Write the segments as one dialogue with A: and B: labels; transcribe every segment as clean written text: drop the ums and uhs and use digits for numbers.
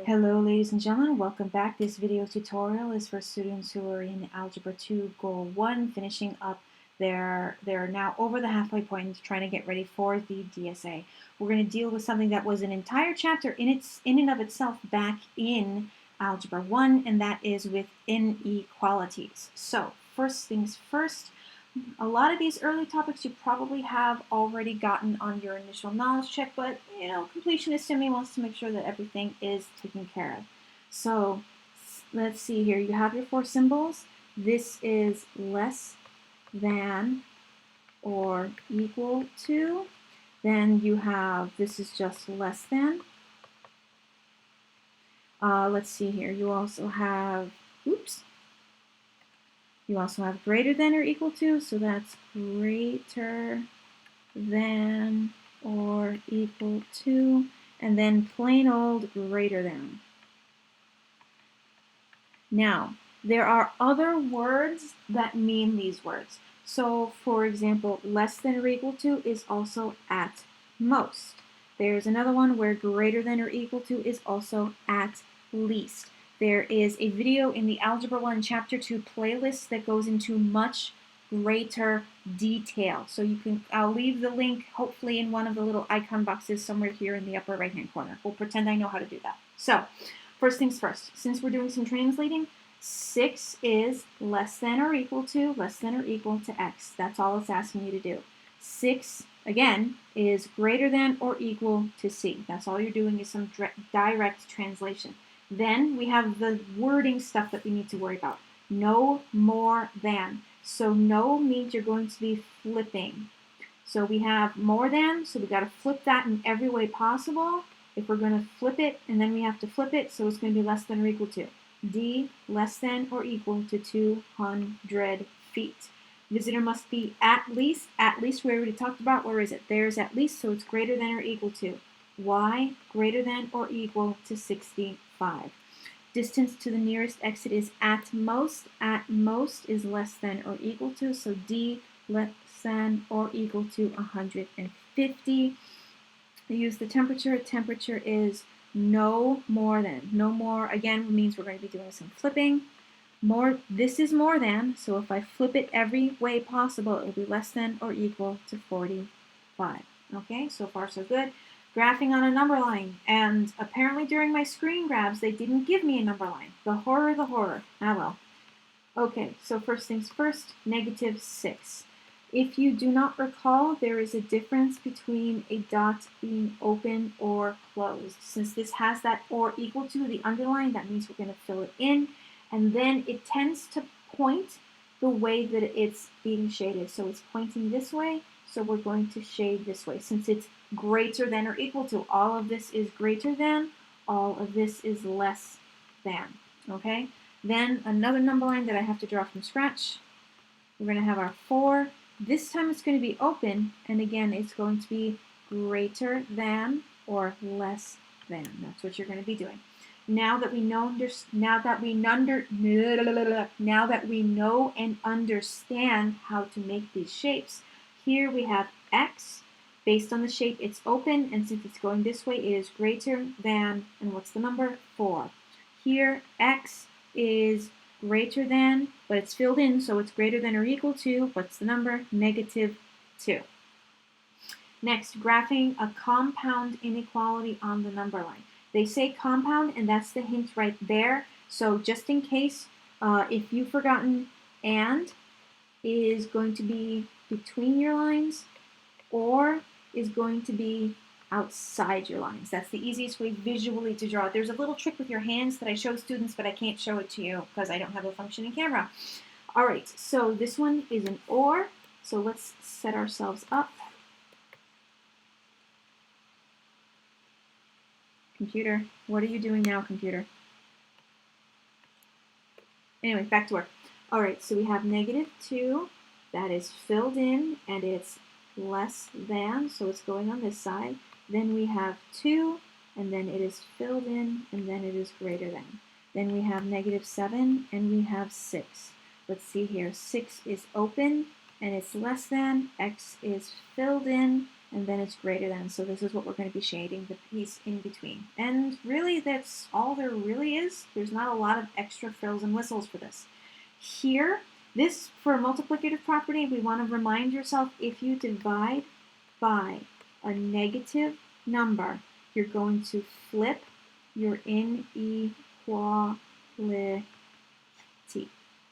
A: Hello ladies and gentlemen, welcome back. This video tutorial is for students who are in Algebra 2 Goal 1, finishing up they're now over the halfway point, trying to get ready for the DSA. We're going to deal with something that was an entire chapter in and of itself back in Algebra 1, and that is with inequalities. So first things first, a lot of these early topics you probably have already gotten on your initial knowledge check, but completionist in me wants to make sure that everything is taken care of. So let's see here. You have your four symbols. This is less than or equal to. Then you have, this is just less than. Let's see here. You also have, you also have greater than or equal to, so that's greater than or equal to, and then plain old greater than. Now, there are other words that mean these words. So, for example, less than or equal to is also at most. There's another one where greater than or equal to is also at least. There is a video in the Algebra 1 Chapter 2 playlist that goes into much greater detail. So you can, I'll leave the link hopefully in one of the little icon boxes somewhere here in the upper right hand corner. We'll pretend I know how to do that. So first things first, since we're doing some translating, 6 is less than or equal to x. That's all it's asking you to do. 6, again, is greater than or equal to c. That's all you're doing is some direct translation. Then we have the wording stuff that we need to worry about. No more than. So no means you're going to be flipping. So we have more than, so we got to flip that in every way possible. If we're going to flip it, and then we have to flip it, so it's going to be less than or equal to. D, less than or equal to 200 feet. Visitor must be at least we already talked about, where is it? There's at least, so it's greater than or equal to. Y, greater than or equal to 65. Distance to the nearest exit is at most. At most is less than or equal to, so D, less than or equal to 150. We use the temperature. Temperature is no more than. No more, again, means we're going to be doing some flipping. More, this is more than, so if I flip it every way possible, it will be less than or equal to 45. Okay, so far so good. Graphing on a number line, and apparently during my screen grabs, they didn't give me a number line. The horror, the horror. Ah well. Okay, so first things first, -6. If you do not recall, there is a difference between a dot being open or closed. Since this has that or equal to, the underline, that means we're going to fill it in, and then it tends to point the way that it's being shaded. So it's pointing this way, so we're going to shade this way. Since it's greater than or equal to, all of this is greater than, all of this is less than, okay? Then another number line that I have to draw from scratch. We're going to have our 4. This time it's going to be open, and again, it's going to be greater than or less than. That's what you're going to be doing. Now that we know and understand how to make these shapes, here we have x. Based on the shape, it's open, and since it's going this way, it is greater than, and what's the number? 4. Here, x is greater than, but it's filled in, so it's greater than or equal to, what's the number? -2. Next, graphing a compound inequality on the number line. They say compound, and that's the hint right there. So just in case, if you've forgotten, and is going to be between your lines, or is going to be outside your lines. That's the easiest way visually to draw it. There's a little trick with your hands that I show students, but I can't show it to you because I don't have a functioning camera. All right, so this one is an or, so let's set ourselves up. Computer, what are you doing now, computer? Anyway, back to work. All right, so we have -2, that is filled in, and it's less than, so it's going on this side. Then we have 2, and then it is filled in, and then it is greater than. Then we have -7, and we have 6. Let's see here. 6 is open, and it's less than. X is filled in, and then it's greater than. So this is what we're going to be shading, the piece in between. And really, that's all there really is. There's not a lot of extra frills and whistles for this. Here, this, for a multiplicative property, we want to remind yourself, if you divide by a negative number, you're going to flip your inequality.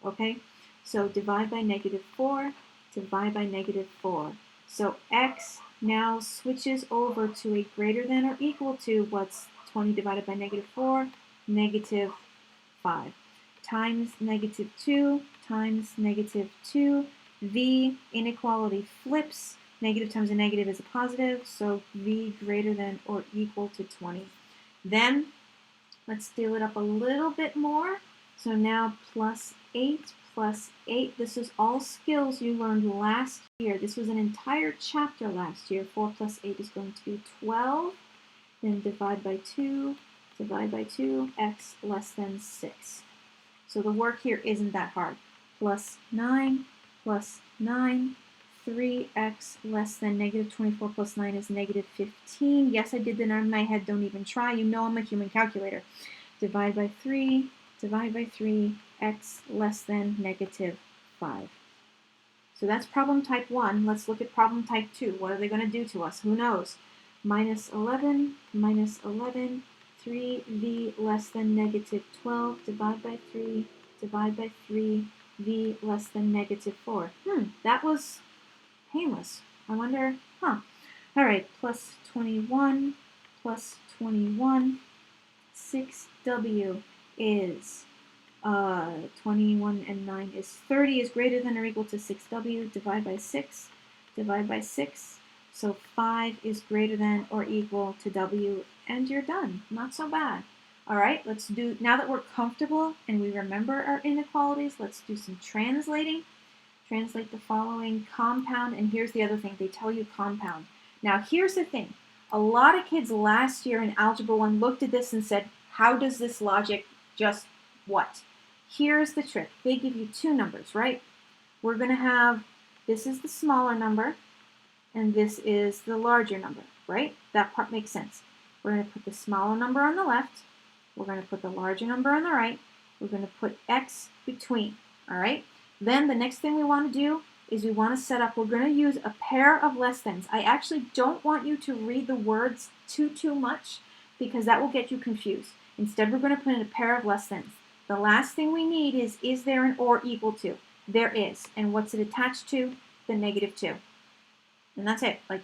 A: Okay? So divide by -4, divide by -4. So x now switches over to a greater than or equal to what's 20 divided by -4, -5, times -2 times -2. The inequality flips. Negative times a negative is a positive, so v greater than or equal to 20. Then let's steal it up a little bit more. So now plus 8 plus 8. This is all skills you learned last year. This was an entire chapter last year. 4 plus 8 is going to be 12. Then divide by 2, x less than 6. So the work here isn't that hard. Plus 9, 3x less than -24 plus 9 is -15. Yes, I did that in my head. Don't even try. You know I'm a human calculator. Divide by 3, x less than -5. So that's problem type 1. Let's look at problem type 2. What are they going to do to us? Who knows? -11, 3v less than -12, divide by 3, v less than -4. That was painless. I wonder, All right, plus 21, 6w is 21 and 9 is 30 is greater than or equal to 6w, divide by 6, so 5 is greater than or equal to w, and you're done. Not so bad. All right, let's do, now that we're comfortable and we remember our inequalities, let's do some translating. Translate the following: compound, and here's the other thing, they tell you compound. Now here's the thing, a lot of kids last year in Algebra 1 looked at this and said, how does this logic just what? Here's the trick, they give you two numbers, right? We're going to have, this is the smaller number, and this is the larger number, right? That part makes sense. We're going to put the smaller number on the left, we're going to put the larger number on the right, we're going to put x between, all right? Then the next thing we want to do is we want to set up, we're going to use a pair of less thans. I actually don't want you to read the words too much because that will get you confused. Instead, we're going to put in a pair of less thans. The last thing we need is there an or equal to? There is. And what's it attached to? The -2. And that's it. Like,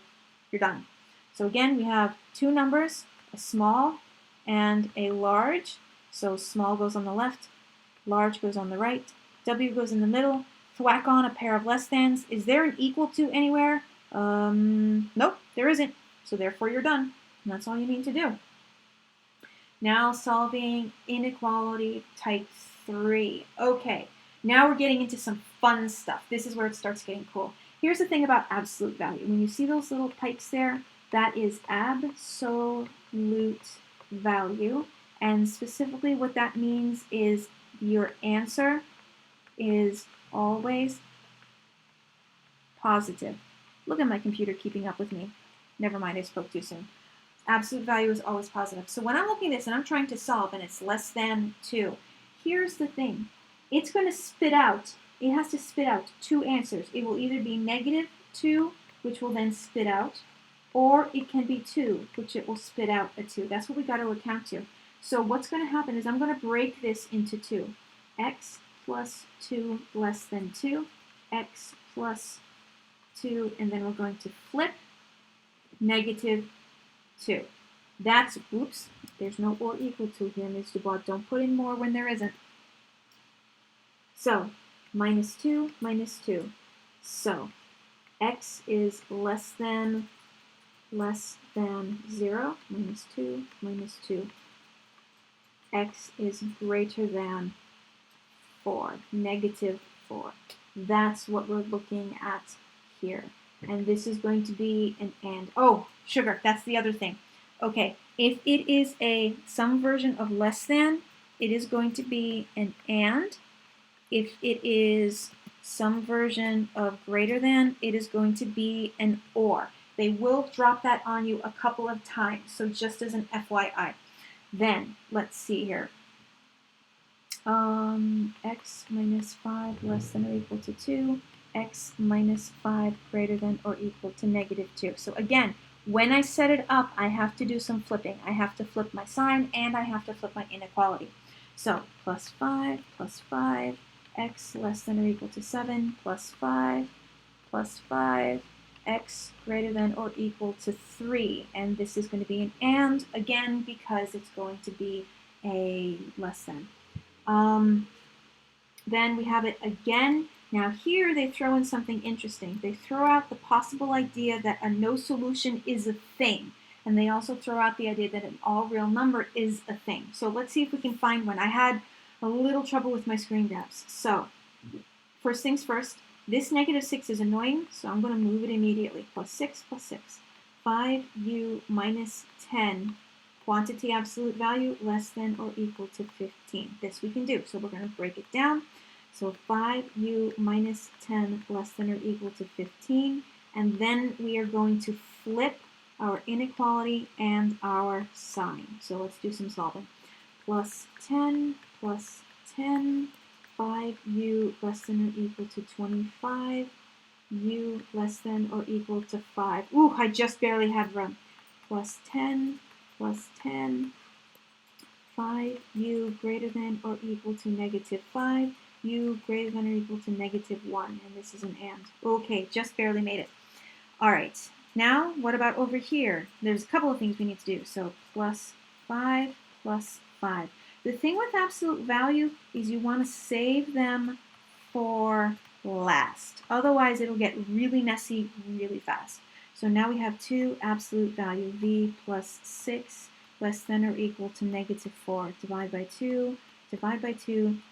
A: you're done. So again, we have two numbers, a small and a large. So small goes on the left, large goes on the right, w goes in the middle. Thwack on a pair of less thans. Is there an equal to anywhere? Nope, there isn't. So therefore you're done. And that's all you need to do. Now solving inequality type 3. Okay, now we're getting into some fun stuff. This is where it starts getting cool. Here's the thing about absolute value. When you see those little pikes there, that is absolute value. And specifically what that means is your answer is always positive. Look at my computer keeping up with me. Never mind, I spoke too soon. Absolute value is always positive. So when I'm looking at this and I'm trying to solve and it's less than 2, here's the thing. It's going to spit out, it has to spit out two answers. It will either be -2, which will then spit out, or it can be 2, which it will spit out a 2. That's what we got to account to. So what's going to happen is I'm going to break this into 2. X plus 2 less than 2, x plus 2, and then we're going to flip -2. That's, oops, there's no or equal to here, Ms. Dubois. Don't put in more when there isn't. So, -2, -2. So, x is less than 0, -2, -2. X is greater than 4, -4. That's what we're looking at here. And this is going to be an and. Oh, sugar, that's the other thing. Okay, if it is some version of less than, it is going to be an and. If it is some version of greater than, it is going to be an or. They will drop that on you a couple of times, so just as an FYI. Then, let's see here. X minus 5 less than or equal to 2, x minus 5 greater than or equal to negative 2. So again, when I set it up, I have to do some flipping. I have to flip my sign and I have to flip my inequality. So plus 5, x less than or equal to 7, plus 5, x greater than or equal to 3. And this is going to be an and, again, because it's going to be a less than. Then we have it again. Now here they throw in something interesting. They throw out the possible idea that a no solution is a thing. And they also throw out the idea that an all real number is a thing. So let's see if we can find one. I had a little trouble with my screen grabs. So first things first, this negative 6 is annoying, so I'm going to move it immediately. Plus 6 plus 6. 5u minus 10. Quantity absolute value less than or equal to 15. This we can do, so we're going to break it down. So 5u minus 10 less than or equal to 15. And then we are going to flip our inequality and our sign. So let's do some solving. Plus 10, 5u less than or equal to 25. U less than or equal to 5. Ooh, I just barely had room. Plus 10, 5u greater than or equal to negative 5, u greater than or equal to negative 1, and this is an and. Okay, just barely made it. All right, now what about over here? There's a couple of things we need to do. So plus 5. The thing with absolute value is you want to save them for last. Otherwise, it'll get really messy really fast. So now we have 2 absolute value, v plus 6 less than or equal to negative 4. Divide by 2,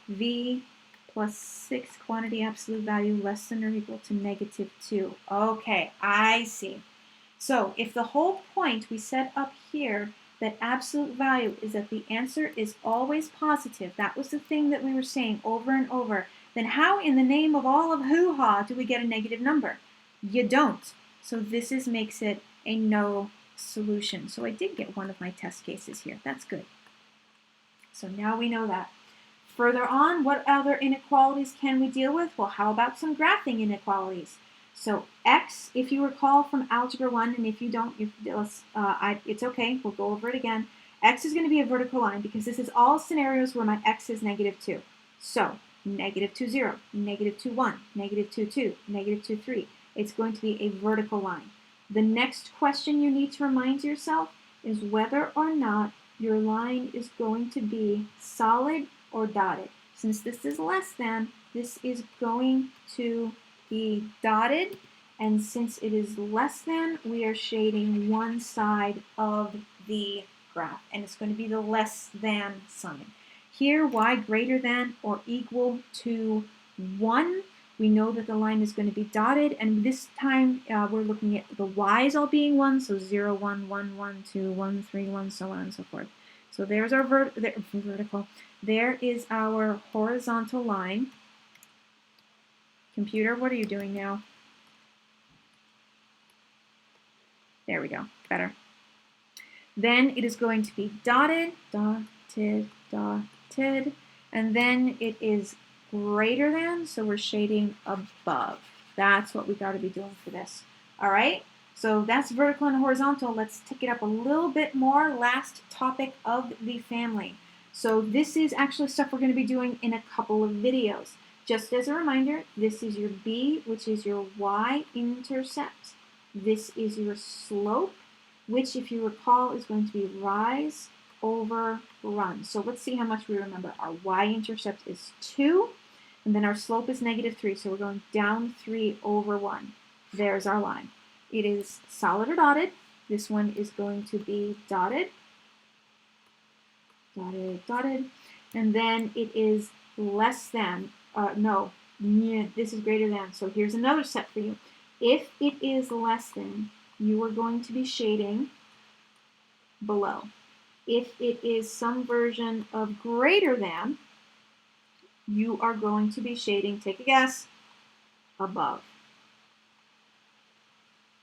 A: v plus 6 quantity absolute value less than or equal to negative 2. Okay, I see. So if the whole point we set up here that absolute value is that the answer is always positive, that was the thing that we were saying over and over, then how in the name of all of hoo-ha do we get a negative number? You don't. So this makes it a no solution. So I did get one of my test cases here. That's good. So now we know that. Further on, what other inequalities can we deal with? Well, how about some graphing inequalities? So x, if you recall from Algebra 1, and if you don't, it's okay. We'll go over it again. X is going to be a vertical line because this is all scenarios where my x is negative 2. So negative 2, 0, negative 2, 1, negative 2, 2, negative 2, 3. It's going to be a vertical line. The next question you need to remind yourself is whether or not your line is going to be solid or dotted. Since this is less than, this is going to be dotted, and since it is less than, we are shading one side of the graph, and it's going to be the less than sign. Here, y greater than or equal to 1. We know that the line is going to be dotted, and this time we're looking at the y's all being 1, so 0, 1, 1, 1, 2, 1, 3, 1, so on and so forth. So there's our vertical. There is our horizontal line. Computer, what are you doing now? There we go, better. Then it is going to be dotted, dotted, and then it is greater than, so we're shading above. That's what we got to be doing for this. All right, so that's vertical and horizontal. Let's tick it up a little bit more. Last topic of the family. So this is actually stuff we're going to be doing in a couple of videos. Just as a reminder, this is your B, which is your y-intercept. This is your slope, which, if you recall, is going to be rise over run. So let's see how much we remember. Our y-intercept is 2, and then our slope is negative 3. So we're going down 3 over 1. There's our line. It is solid or dotted. This one is going to be dotted, dotted, and then it is less than. This is greater than. So here's another set for you. If it is less than, you are going to be shading below. If it is some version of greater than, you are going to be shading, take a guess, above.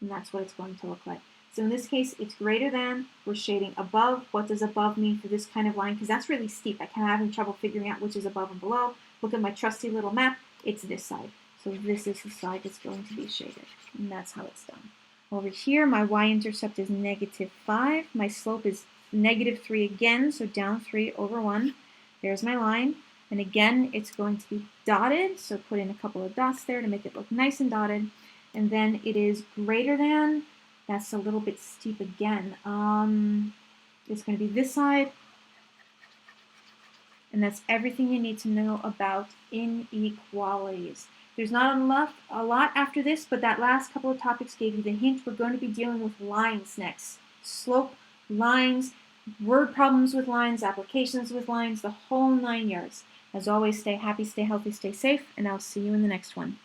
A: and that's what it's going to look like. So in this case, it's greater than, we're shading above. What does above mean for this kind of line? Because that's really steep. I'm having trouble figuring out which is above and below. Look at my trusty little map. It's this side. So this is the side that's going to be shaded, and that's how it's done. Over here, my y-intercept is -5. My slope is -3 again, so down 3 over 1. There's my line. And again, it's going to be dotted, so put in a couple of dots there to make it look nice and dotted. And then it is greater than, that's a little bit steep again. It's going to be this side. And that's everything you need to know about inequalities. There's not a lot after this, but that last couple of topics gave you the hint. We're going to be dealing with lines next. Slope, lines, word problems with lines, applications with lines, the whole 9 yards. As always, stay happy, stay healthy, stay safe, and I'll see you in the next one.